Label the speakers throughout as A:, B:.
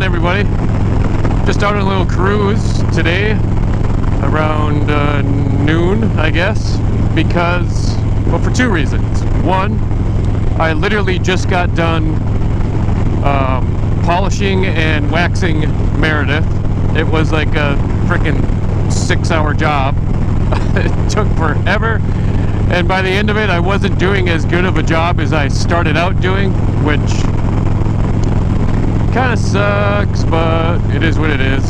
A: everybody. Just out on a little cruise today around noon, I guess, because, well, for two reasons. One, I literally just got done polishing and waxing Meredith. It was like a freaking 6-hour job. It took forever, and by the end of it I wasn't doing as good of a job as I started out doing, which kind of sucks, but it is what it is.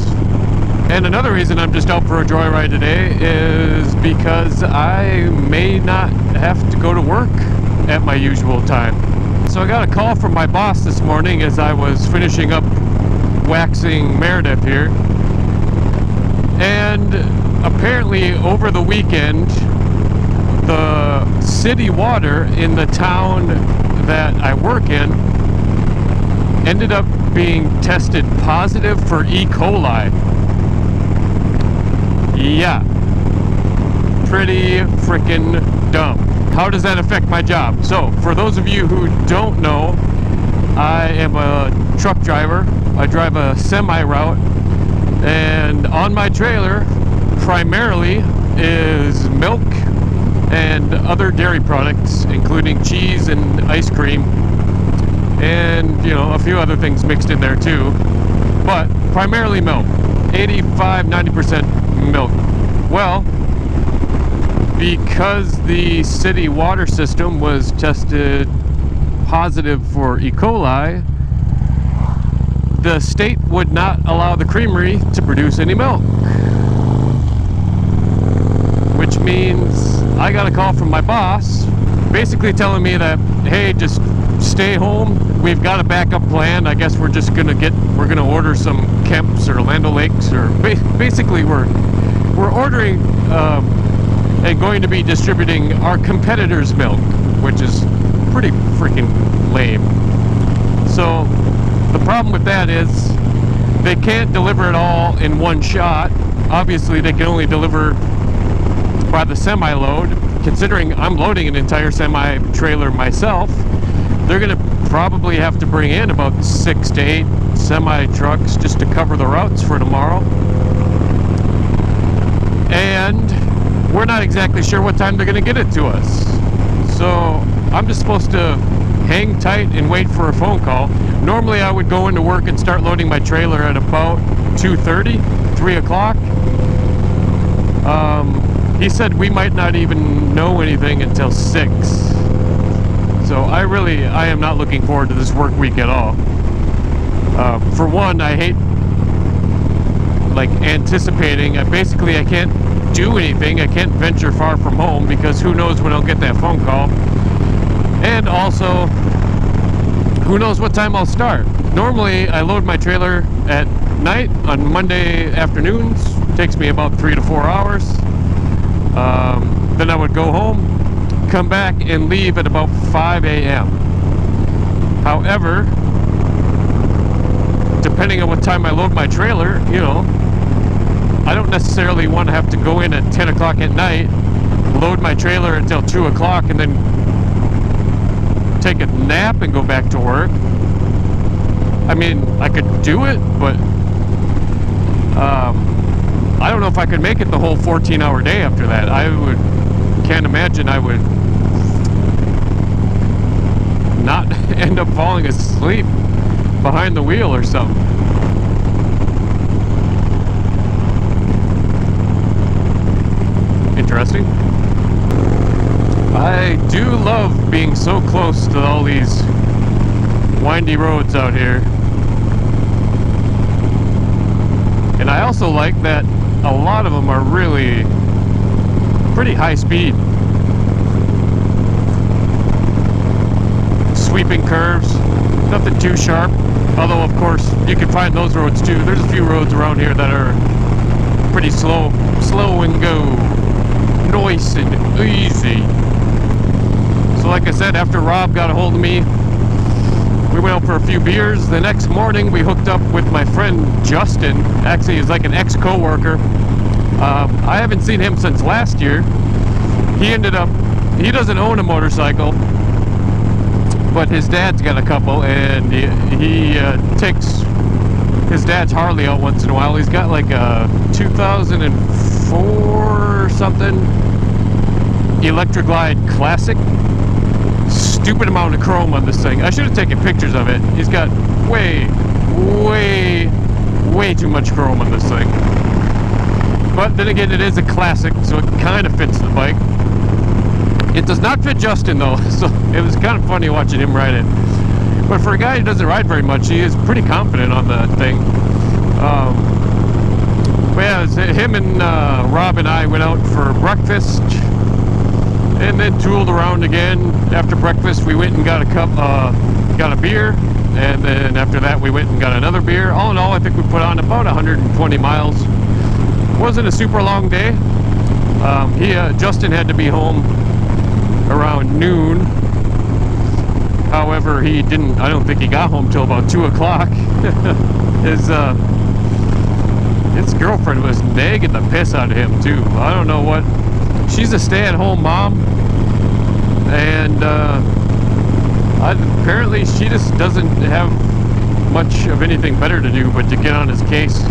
A: And another reason I'm just out for a joyride today is because I may not have to go to work at my usual time. So I got a call from my boss this morning as I was finishing up waxing Meredith here. And apparently over the weekend, the city water in the town that I work in ended up being tested positive for E. coli. Yeah, pretty freaking dumb. How does that affect my job? So, for those of you who don't know, I am a truck driver. I drive a semi route, and on my trailer primarily is milk and other dairy products, including cheese and ice cream, and, you know, a few other things mixed in there too, but primarily milk. 85-90% milk. Well, because the city water system was tested positive for E. coli, the state would not allow the creamery to produce any milk, which means I got a call from my boss basically telling me that, hey, just stay home. We've got a backup plan. I guess we're gonna order some Kemp's or Land O'Lakes, or basically we're ordering and going to be distributing our competitors' milk, which is pretty freaking lame. So the problem with that is they can't deliver it all in one shot. Obviously they can only deliver by the semi-load. Considering I'm loading an entire semi-trailer myself, they're gonna probably have to bring in about 6 to 8 semi-trucks just to cover the routes for tomorrow. And we're not exactly sure what time they're gonna get it to us. So I'm just supposed to hang tight and wait for a phone call. Normally I would go into work and start loading my trailer at about 2:30, 3 o'clock. He said we might not even know anything until 6. So I am not looking forward to this work week at all. For one, I hate like anticipating. I can't do anything. I can't venture far from home because who knows when I'll get that phone call. And also, who knows what time I'll start. Normally, I load my trailer at night on Monday afternoons. Takes me about 3 to 4 hours. Then I would go home, come back, and leave at about 5 a.m. However, depending on what time I load my trailer, you know, I don't necessarily want to have to go in at 10 o'clock at night, load my trailer until 2 o'clock, and then take a nap and go back to work. I mean, I could do it, but I don't know if I could make it the whole 14-hour day after that. Can't imagine I would not end up falling asleep behind the wheel or something. Interesting. I do love being so close to all these windy roads out here. And I also like that a lot of them are really pretty high speed. Sweeping curves, nothing too sharp. Although, of course, you can find those roads too. There's a few roads around here that are pretty slow and go. Nice and easy. So like I said, after Rob got a hold of me, we went out for a few beers. The next morning we hooked up with my friend Justin. Actually, he's like an ex-co-worker. I haven't seen him since last year. He doesn't own a motorcycle, but his dad's got a couple, and he takes his dad's Harley out once in a while. He's got like a 2004 or something Electra Glide Classic. Stupid amount of chrome on this thing. I should have taken pictures of it. He's got way too much chrome on this thing. But then again, it is a classic, so it kind of fits the bike. It does not fit Justin though, so it was kind of funny watching him ride it. But for a guy who doesn't ride very much, he is pretty confident on the thing. But yeah, it was him and Rob and I went out for breakfast, and then tooled around again. After breakfast, we went and got a beer, and then after that, we went and got another beer. All in all, I think we put on about 120 miles. Wasn't a super long day. Justin had to be home around noon. However, I don't think he got home till about 2 o'clock. His girlfriend was nagging the piss out of him too. I don't know what. She's a stay-at-home mom, and apparently she just doesn't have much of anything better to do but to get on his case.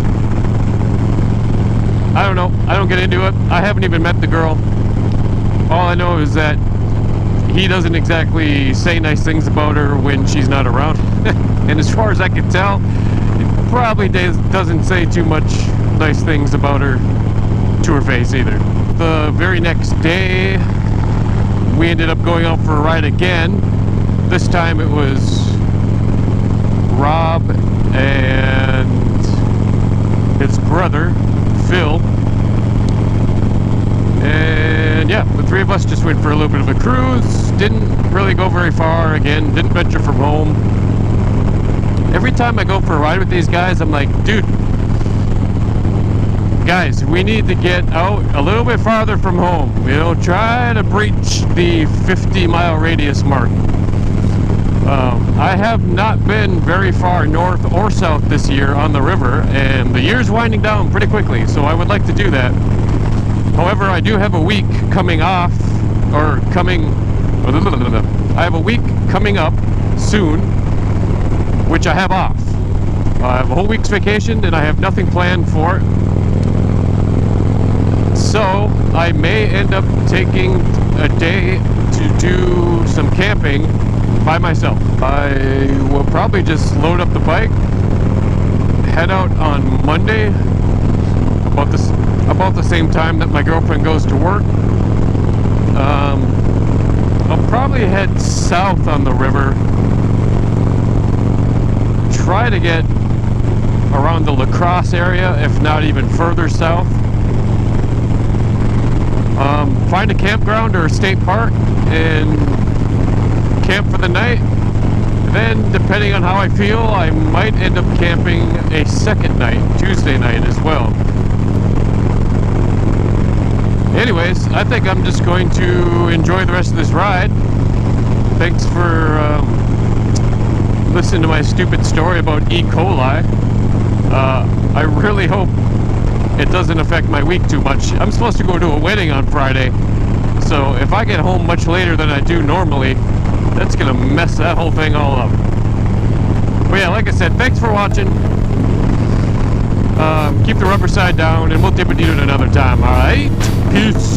A: I don't know. I don't get into it. I haven't even met the girl. All I know is that he doesn't exactly say nice things about her when she's not around. And as far as I can tell, he probably doesn't say too much nice things about her to her face either. The very next day, we ended up going out for a ride again. This time it was Rob and his brother, Phil. And yeah, the three of us just went for a little bit of a cruise. Didn't really go very far. Again, didn't venture from home. Every time I go for a ride with these guys, I'm like, dude, guys, we need to get out a little bit farther from home. You know, try to breach the 50-mile radius mark. I have not been very far north or south this year on the river, and the year's winding down pretty quickly, so I would like to do that. However, I do have a week coming off, I have a week coming up soon, which I have off. I have a whole week's vacation, and I have nothing planned for it. So, I may end up taking a day to do some camping by myself. I will probably just load up the bike, head out on Monday, about the same time that my girlfriend goes to work. I'll probably head south on the river, try to get around the La Crosse area, if not even further south. Find a campground or a state park and camp for the night. Then, depending on how I feel, I might end up camping a second night, Tuesday night as well. Anyways, I think I'm just going to enjoy the rest of this ride. Thanks for listening to my stupid story about E. coli. I really hope it doesn't affect my week too much. I'm supposed to go to a wedding on Friday, so if I get home much later than I do normally, that's gonna mess that whole thing all up. But yeah, like I said, thanks for watching. Keep the rubber side down, and we'll dip it in another time, alright? Peace.